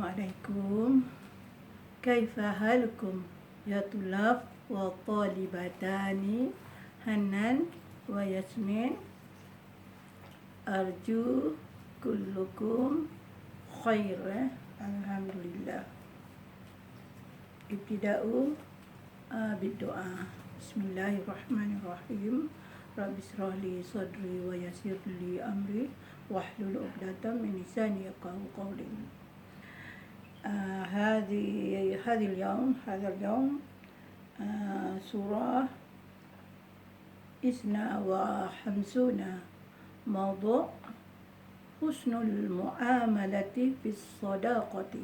Assalamualaikum. Kaifa halukum ya tulab wa talibatani Hanan wa Yasmin. Arju kullukum khair. Alhamdulillah. Ibtida'u bid-doa. Bismillahirrahmanirrahim. Rabbi shrah li sadri wa yassir li amri wahlul 'uqdatam min lisani yafqahu qawli. هذا اليوم سورة 52 موضوع حسن المعاملة في الصداقة.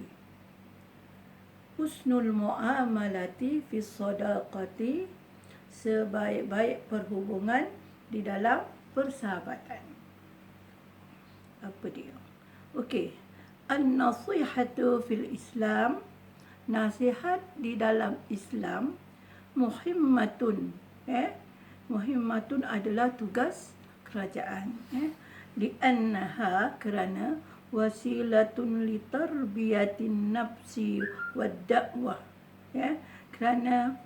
Husnul mu'amalati fi sadaqati, sebaik-baik perhubungan di dalam persahabatan. Apa dia? Okey. An-nasihatu fil Islam, nasihat di dalam Islam, muhimmatun. Muhimmatun adalah tugas kerajaan. Li'annaha, kerana wasilatun litarbiyatin nafsi wad da'wah. Kerana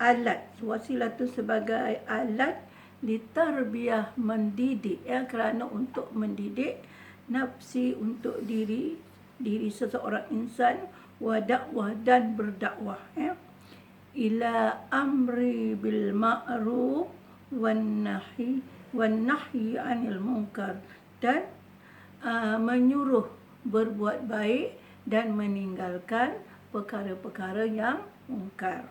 alat, wasilatun sebagai alat litarbiyah, mendidik, kerana untuk mendidik nafsi, untuk diri seseorang insan, wa dakwah, dan berdakwah, ila amri bil ma'ruf wan nahyi anil munkar, dan menyuruh berbuat baik dan meninggalkan perkara-perkara yang mungkar.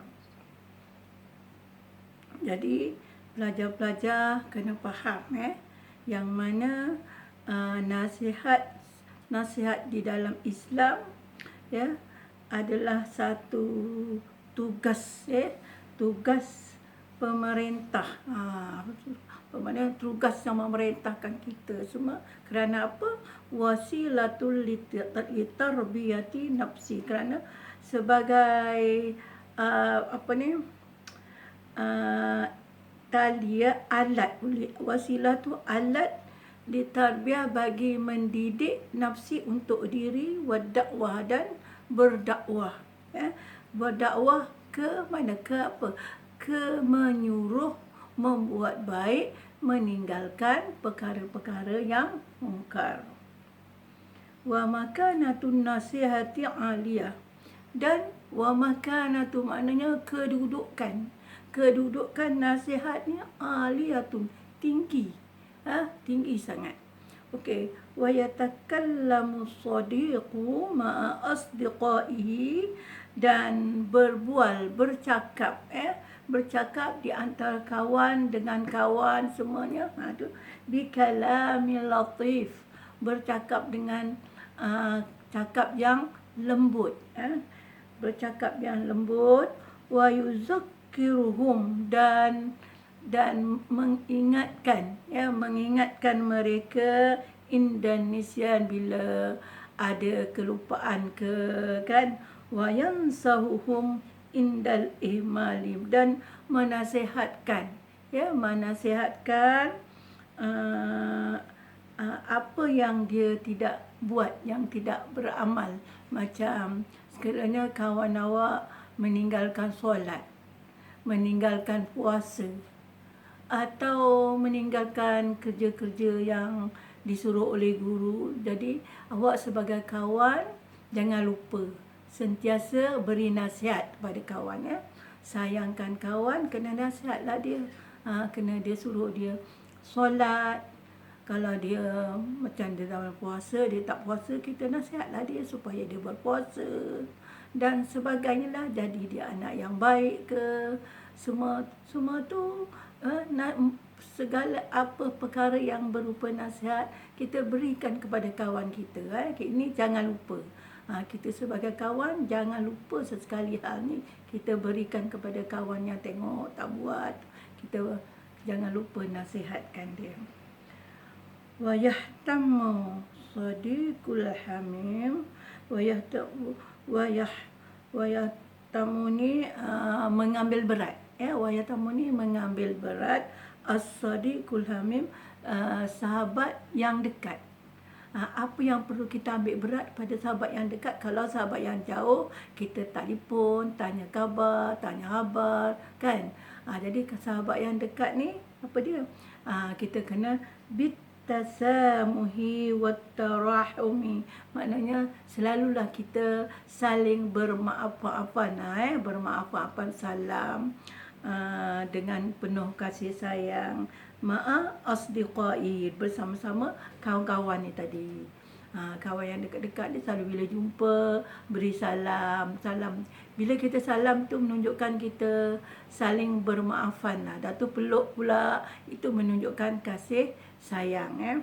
Jadi pelajar-pelajar kena faham yang mana nasihat di dalam Islam adalah satu tugas tugas pemerintah. Tugas yang memerintahkan kita semua. Kerana apa? Wasilatul litarbiyati nafsi, kerana sebagai alat, wasilah tu alat ditarbiyah, bagi mendidik nafsi untuk diri, wadakwah, dan berdakwah. Berdakwah ke mana? Ke apa? Ke menyuruh membuat baik, meninggalkan perkara-perkara yang mungkar. Wa makanatun nasihati aliyah, dan wa makanatu maknanya kedudukan. Kedudukan nasihatnya aliyatun, tinggi. Tinggi sangat. Okey, wa yatakallamu shadiqu ma'a asdiqaihi, dan bercakap bercakap di antara kawan dengan kawan semuanya, tu bikalamil latif, bercakap dengan cakap yang lembut, bercakap yang lembut, wa yuzakkiruhum, dan mengingatkan mengingatkan mereka Indonesian bila ada kelupaan wa yansahuhum indal ihmalim, dan menasihatkan apa yang dia tidak buat, yang tidak beramal. Macam sekiranya kawan awak meninggalkan solat, meninggalkan puasa, atau meninggalkan kerja-kerja yang disuruh oleh guru. Jadi awak sebagai kawan jangan lupa sentiasa beri nasihat kepada kawan. Sayangkan kawan, kena nasihatlah dia. Kena dia suruh dia solat. Kalau dia macam dia dalam puasa, dia tak puasa, kita nasihatlah dia supaya dia berpuasa dan sebagainya lah. Jadi dia anak yang baik ke. Semua tu segala apa perkara yang berupa nasihat kita berikan kepada kawan kita. Ini jangan lupa. Kita sebagai kawan jangan lupa sesekali hal ni kita berikan kepada kawan yang tengok tak buat. Kita jangan lupa nasihatkan dia. Wa yahtammu sadiqul hamim, wa yahtamuni mengambil berat. Wa yahtamuni mengambil berat, as-sadiqul hamim sahabat yang dekat. Apa yang perlu kita ambil berat pada sahabat yang dekat? Kalau sahabat yang jauh, kita telefon, tanya khabar, tanya khabar, kan? Jadi sahabat yang dekat ni, apa dia? Kita kena bitasamuhi wattarahumi. Maknanya selalulah kita saling bermaaf-maafan, bermaaf-maafan, salam dengan penuh kasih sayang. Ma'a asdiqai, bersama-sama kawan-kawan ni tadi. Kawan yang dekat-dekat ni selalu bila jumpa beri salam. Bila kita salam tu menunjukkan kita saling bermaafan lah. Dah tu peluk pula, itu menunjukkan kasih sayang.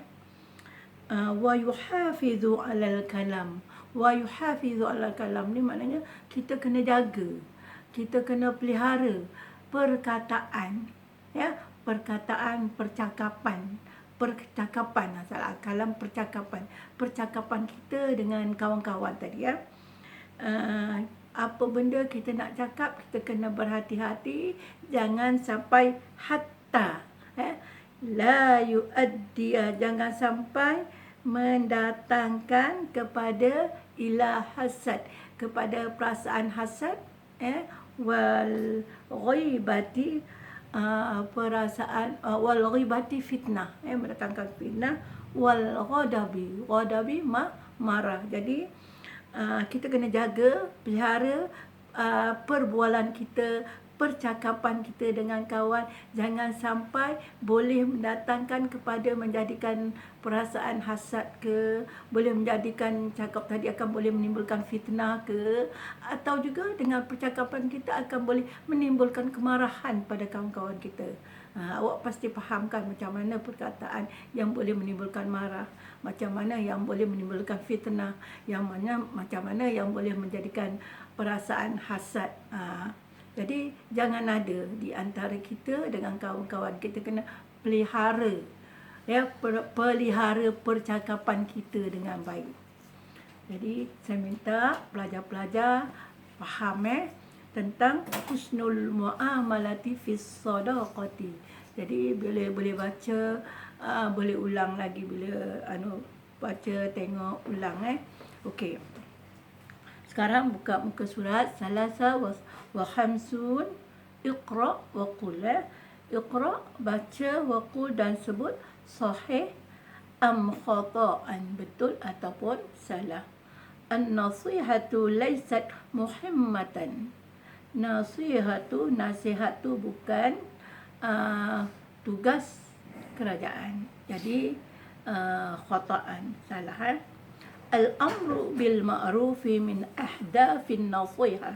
Wa yuhafizu 'alal kalam. Wa yuhafizu alal kalam ni maknanya kita kena jaga. Kita kena pelihara perkataan, percakapan, salah kalam, percakapan kita dengan kawan-kawan tadi, apa benda kita nak cakap, kita kena berhati-hati, jangan sampai hatta la yuaddi, jangan sampai mendatangkan kepada ila hasad, kepada perasaan hasad, wal ghaibati, perasaan wal ghibati fitnah, mendatangkan fitnah, wal ghadabi marah. Jadi kita kena jaga, pelihara perbualan kita, percakapan kita dengan kawan, jangan sampai boleh mendatangkan kepada menjadikan perasaan hasad ke, boleh menjadikan cakap tadi akan boleh menimbulkan fitnah ke, atau juga dengan percakapan kita akan boleh menimbulkan kemarahan pada kawan-kawan kita. Awak pasti fahamkan macam mana perkataan yang boleh menimbulkan marah, macam mana yang boleh menimbulkan fitnah, macam mana yang boleh menjadikan perasaan hasad. Jadi jangan ada di antara kita dengan kawan-kawan. Kita kena pelihara, pelihara percakapan kita dengan baik. Jadi saya minta pelajar-pelajar faham tentang husnul muamalati fis sadaqati. Jadi bila boleh baca, boleh ulang lagi bila baca, tengok, ulang. Okey. Sekarang buka muka surat salasa wa khamsun. Iqra wa qul. Iqra, baca, wa qul, dan sebut sahih am khata'an, betul ataupun salah. An-nasihatu laysat muhimmatan. Nasihat tu bukan tugas kerajaan. Jadi khata'an, salah. Al-amru bil ma'rufi min ahdafin nasihah.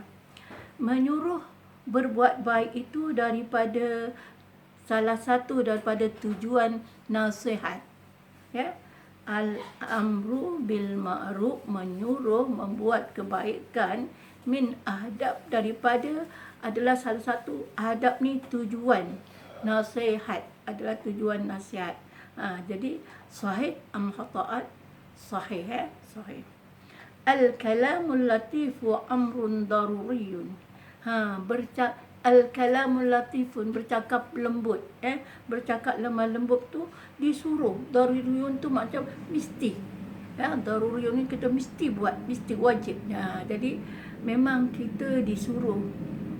Menyuruh berbuat baik itu daripada salah satu daripada tujuan nasihat. Al-amru bil ma'ruf, menyuruh membuat kebaikan, min ahdab, daripada, adalah salah satu adab ni tujuan nasihat, adalah tujuan nasihat. Jadi sahih am khata'at, sahih. Sahih. Al-kalamul latifu amrun daruriyun. Al-kalamul latifun, bercakap lembut. Bercakap lemah lembut tu disuruh. Daruriyun tu macam mesti. Daruriyun ni kita mesti buat, mesti wajib. Jadi memang kita disuruh,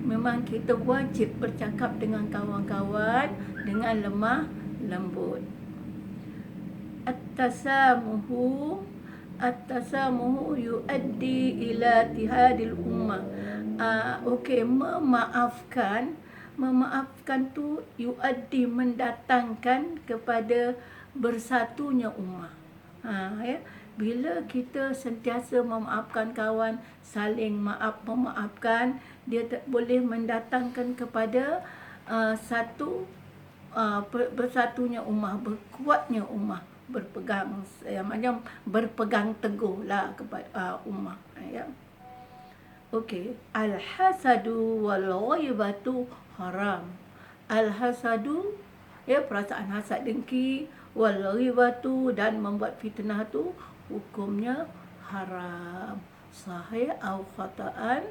memang kita wajib bercakap dengan kawan-kawan dengan lemah lembut. At-tasamuhu yuaddi ila tihadil ummah. Memaafkan tu yuaddi, mendatangkan kepada bersatunya ummah. Bila kita sentiasa memaafkan kawan, saling memaafkan, dia boleh mendatangkan kepada bersatunya ummah, berkuatnya ummah, macam berpegang teguhlah kepada ummah. Okey, al-hasadu wal ghaibatu haram. Al-hasadu, perasaan hasad, dengki, wal ghibatu, dan membuat fitnah tu hukumnya haram. Sahih atau khata'an?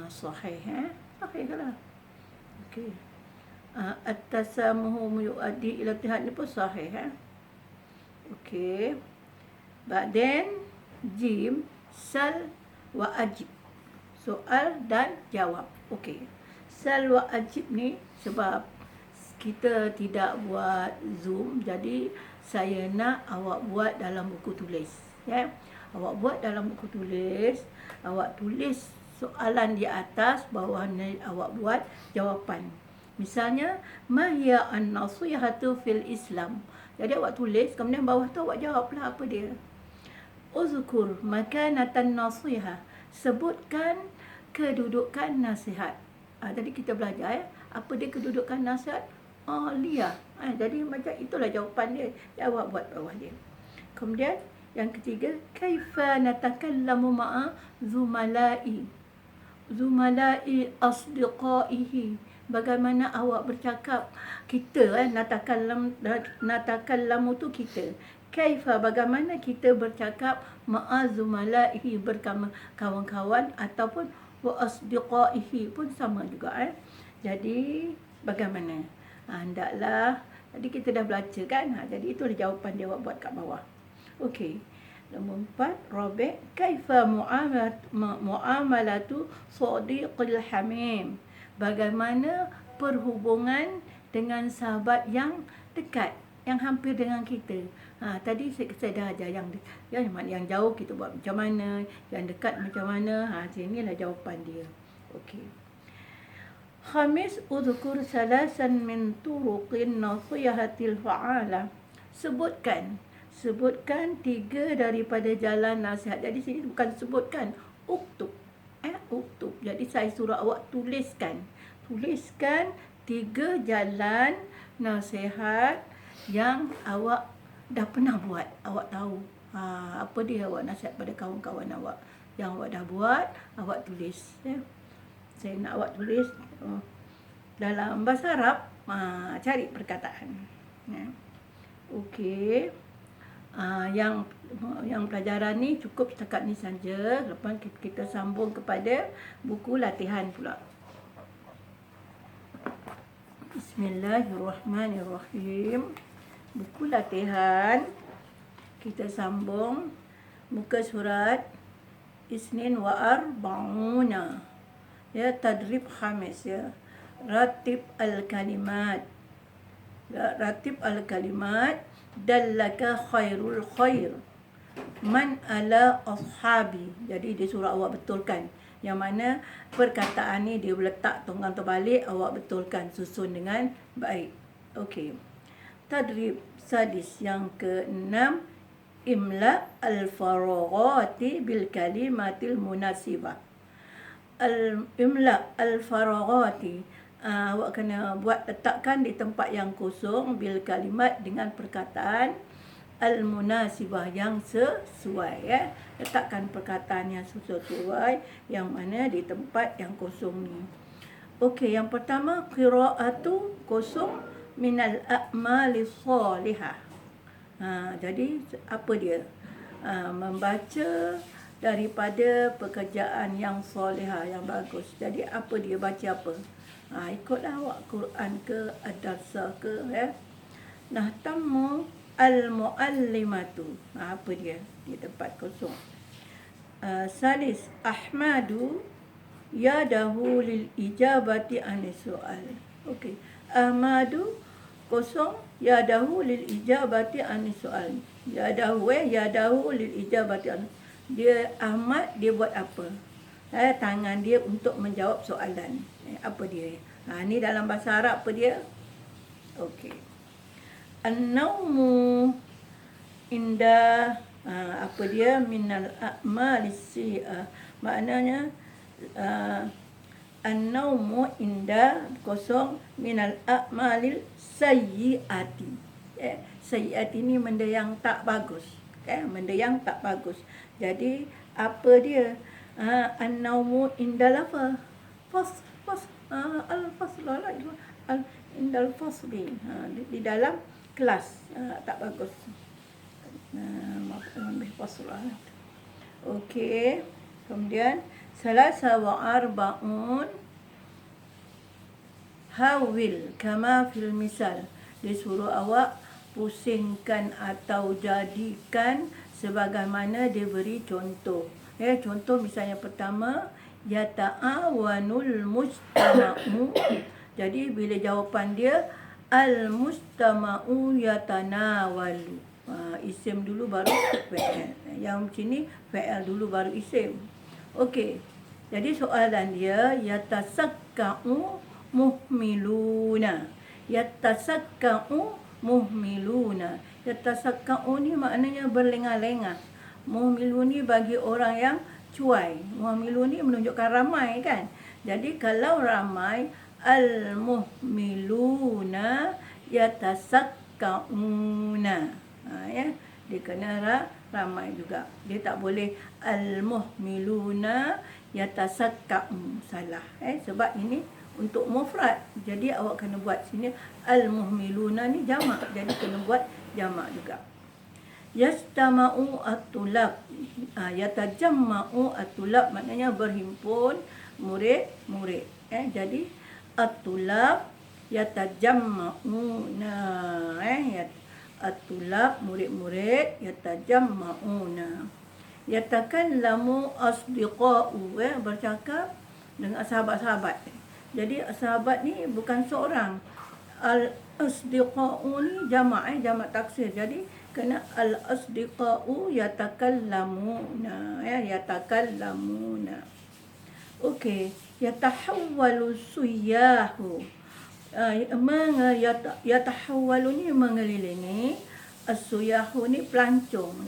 Sahih. Sahih lah. Okey. At-tasamuhu yuaddi ila tihad ni pun sahih. Okey. Ba'den jim sal wa ajib. Soal dan jawab. Okey. Sal wa ajib ni sebab kita tidak buat Zoom, jadi saya nak awak buat dalam buku tulis. Ya. Awak buat dalam buku tulis, awak tulis soalan di atas, bawah ni awak buat jawapan. Misalnya, ma hiya an-nasihatu fil Islam. Jadi awak tulis, kemudian bawah tu awak jawablah apa dia. Uzkur makanatan nasiha. Sebutkan kedudukan nasihat. Jadi kita belajar apa dia kedudukan nasihat? Aliyah. Jadi macam itulah jawapan dia. Jawab buat bawah dia. Kemudian yang ketiga, kaifa natakallamu ma'a zumalai. Zumalai asdiqaihi. Bagaimana awak bercakap? Kita natakallamu tu kita. Kaifa, bagaimana kita bercakap ma'a zumalaihi, bersama kawan-kawan, ataupun wa asdiqaihi pun sama juga. Jadi bagaimana? Hendaklah. Jadi kita dah baca kan? Jadi itulah jawapan dia buat kat bawah. Okey. Nombor 4, Rabi', kaifa muamalatu sadiqil hamim. Bagaimana perhubungan dengan sahabat yang dekat, yang hampir dengan kita. Tadi saya dah ajar yang jauh kita buat macam mana, yang dekat macam mana. Sinilah jawapan dia. Okey. Khamis, udhkur salasan min turuqin nasihatil fa'ala. Sebutkan 3 daripada jalan nasihat. Jadi sini bukan sebutkan, uktub. Uktub. Jadi saya suruh awak tuliskan 3 jalan nasihat yang awak dah pernah buat. Awak tahu apa dia awak nasihat pada kawan-kawan awak. Yang awak dah buat, awak tulis. Saya nak awak tulis dalam bahasa Arab. Cari perkataan. Okey. Yang pelajaran ni cukup setakat ni saja. Lepas kita sambung kepada buku latihan pula. Bismillahirrahmanirrahim. Buku latihan. Kita sambung muka surat Isnin wa arba'una. Tadrib khamis Ratib al-kalimat. Ratib al-kalimat. Dallaka khairul khair. Man ala ashabi. Jadi dia suruh awak betulkan. Yang mana perkataan ni dia letak tonggang terbalik, awak betulkan, susun dengan baik. Okey. Tadrib sadis yang ke-6, imla al-faraghati bil kalimatil munasibah. Imla al-faraghati. Awak kena letakkan di tempat yang kosong bil kalimat dengan perkataan al-munasibah yang sesuai. Letakkan perkataan yang sesuai yang mana di tempat yang kosong ni. Okey, yang pertama, qira'atu kosong minal a'mali salihah. Jadi apa dia? Membaca daripada pekerjaan yang solehah, yang bagus. Jadi apa dia? Baca apa? Ikutlah awak Quran ke, ad-darsa ke, Nahtamu al-muallimatu. Apa dia? Di tempat kosong. Salis, Ahmadu yadahu lil ijabati anis soal. Okey. Ahmadu kosong, yadahu lil ijabati anis soal. Yadahu lil ijabati anis. Dia Ahmad, dia buat apa? Tangan dia untuk menjawab soalan. Apa dia? Ni dalam bahasa Arab apa dia? Okey. An-naumu inda, apa dia? Minal a'malis si'ah. Maknanya an-naumu inda kosong minal a'malil sayyi'ati. Sayyi'ati ni benda yang tak bagus. Benda yang tak bagus. Jadi apa dia? An-naumu indal apa? Al-fasl indal fasli. Di dalam kelas tak bagus. Ambil fasl. Okey. Kemudian salasa wa arba'un hawil kama fil misal. Dia suruh awak pusingkan atau jadikan sebagaimana diberi contoh. Contoh misalnya pertama, yata'awanul mustama'u. Jadi bila jawapan dia al-mustama'u yatanawalu. Isim dulu baru fa'il. Yang sini fa'il dulu baru isim. Okey. Jadi soalan dia yatasakka'u muhmiluna. Yatasakka'u muhmiluna. Yatasakka'u ni maknanya berlengah-lengah. Muhmilun ni bagi orang yang cuai. Muhmilun ni menunjukkan ramai kan. Jadi kalau ramai, al-muhmiluna yatasakka'una. Ya, dia kena ramai juga. Dia tak boleh al-muhmiluna yatasakka'u. Salah. Sebab ini untuk mufrad. Jadi awak kena buat sini al-muhmiluna ni jamak. Jadi kena buat jamak juga. Yastama'u at-tulab. Yatajamma'u at-tulab maknanya berhimpun murid-murid. Jadi at-tulab yatajamma'una. At-tulab murid-murid yatajamma'una. Yatakallamu asdiqa'u. Bercakap dengan sahabat-sahabat. Jadi sahabat ni bukan seorang. Al-asdiqa'u ni jamak, jamak taksir. Jadi kena al-asdiqa'u yatakallamuna. Yatakallamuna. Okey, yatahawwalu suyyahu. Yatahawwalu ni mengelilingi. As-suyyahu ni pelancong.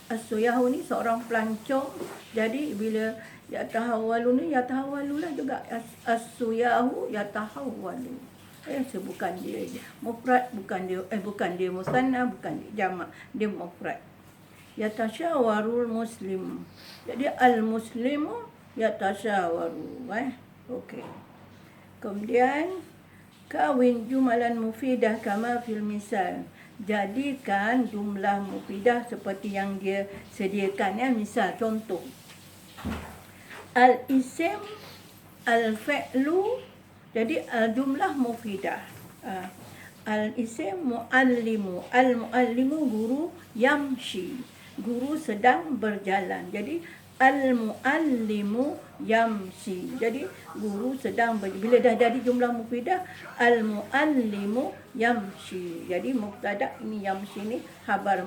As-suyyahu ni seorang pelancong. Jadi bila yatahawwalu ni yatahawwalu lah juga. As-suyyahu yatahawwalu. Bukan dia mufrad, bukan dia musanna, bukan dia jamak, dia mufrad. Yatasyawarul muslim. Jadi al-muslimu yatasyawaru. Okey. Kemudian kawin jumalan mufidah kama fil misal. Jadikan jumlah mufidah seperti yang dia sediakan. Misal contoh. Al-isim, al-fi'lu. Jadi jumlah mufidah. Al-isim muallimu. Al-muallimu guru, yamshi. Guru sedang berjalan. Jadi al-muallimu yamshi. Jadi guru sedang bila dah jadi jumlah mufidah, al-muallimu yamshi. Jadi mubtada ini yamshi ni khabar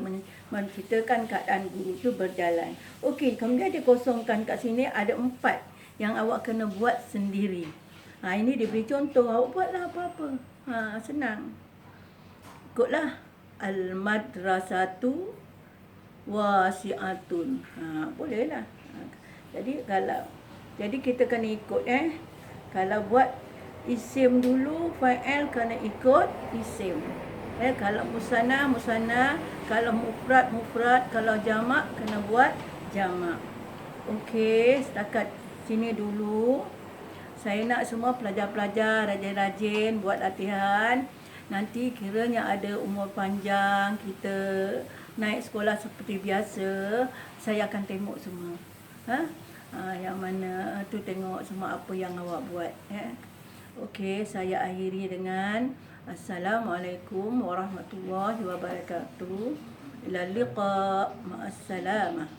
menceritakan keadaan guru itu berjalan. Okey, kemudian dia kosongkan kat sini ada 4 yang awak kena buat sendiri. Ini diberi contoh, awak buatlah apa-apa. Senang. Ikutlah. Al-madrasatu wasi'atun. Bolehlah. Jadi kita kena ikut Kalau buat isim dulu, fa'il kena ikut isim. Kalau musanna, musanna. Kalau mufrad, mufrad. Kalau jamak, kena buat jamak. Okey, setakat sini dulu. Saya nak semua pelajar-pelajar rajin-rajin buat latihan. Nanti kiranya ada umur panjang, kita naik sekolah seperti biasa, saya akan tengok semua. Yang mana tu tengok semua apa yang awak buat. Okey, saya akhiri dengan Assalamualaikum warahmatullahi wabarakatuh. Ila liqa. Ma'assalamah.